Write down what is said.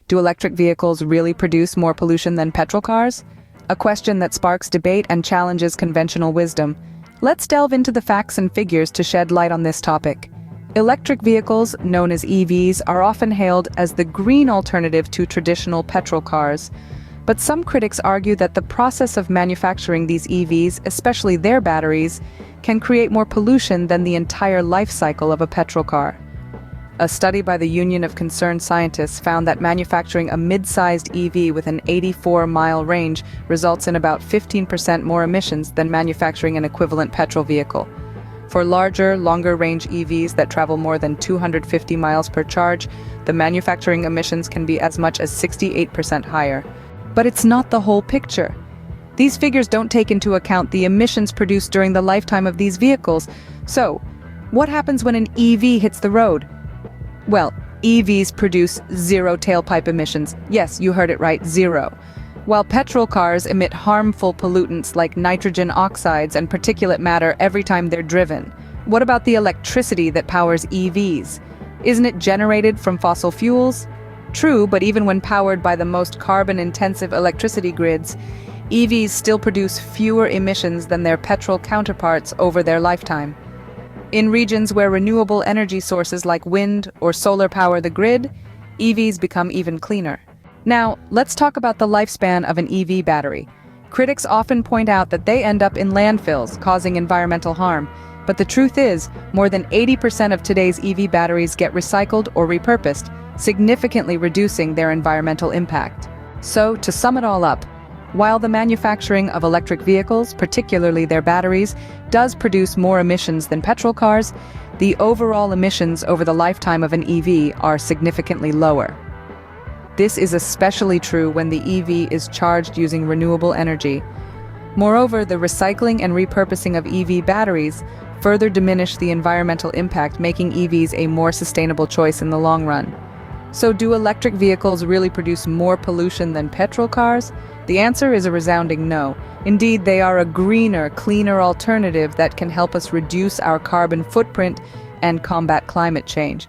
Do electric vehicles really produce more pollution than petrol cars? A question that sparks debate and challenges conventional wisdom. Let's delve into the facts and figures to shed light on this topic. Electric vehicles, known as EVs, are often hailed as the green alternative to traditional petrol cars. But some critics argue that the process of manufacturing these EVs, especially their batteries, can create more pollution than the entire life cycle of a petrol car. A study by the Union of Concerned Scientists found that manufacturing a mid-sized EV with an 84-mile range results in about 15% more emissions than manufacturing an equivalent petrol vehicle. For larger, longer-range EVs that travel more than 250 miles per charge, the manufacturing emissions can be as much as 68% higher. But it's not the whole picture. These figures don't take into account the emissions produced during the lifetime of these vehicles. So, what happens when an EV hits the road? Well, EVs produce zero tailpipe emissions. Yes, you heard it right, zero. While petrol cars emit harmful pollutants like nitrogen oxides and particulate matter every time they're driven. What about the electricity that powers EVs? Isn't it generated from fossil fuels? True, but even when powered by the most carbon-intensive electricity grids, EVs still produce fewer emissions than their petrol counterparts over their lifetime. In regions where renewable energy sources like wind or solar power the grid, EVs become even cleaner. Now, let's talk about the lifespan of an EV battery. Critics often point out that they end up in landfills, causing environmental harm. But the truth is, more than 80% of today's EV batteries get recycled or repurposed, significantly reducing their environmental impact. So, to sum it all up, while the manufacturing of electric vehicles, particularly their batteries, does produce more emissions than petrol cars, the overall emissions over the lifetime of an EV are significantly lower. This is especially true when the EV is charged using renewable energy. Moreover, the recycling and repurposing of EV batteries further diminish the environmental impact, making EVs a more sustainable choice in the long run. So, do electric vehicles really produce more pollution than petrol cars? The answer is a resounding no. Indeed, they are a greener, cleaner alternative that can help us reduce our carbon footprint and combat climate change.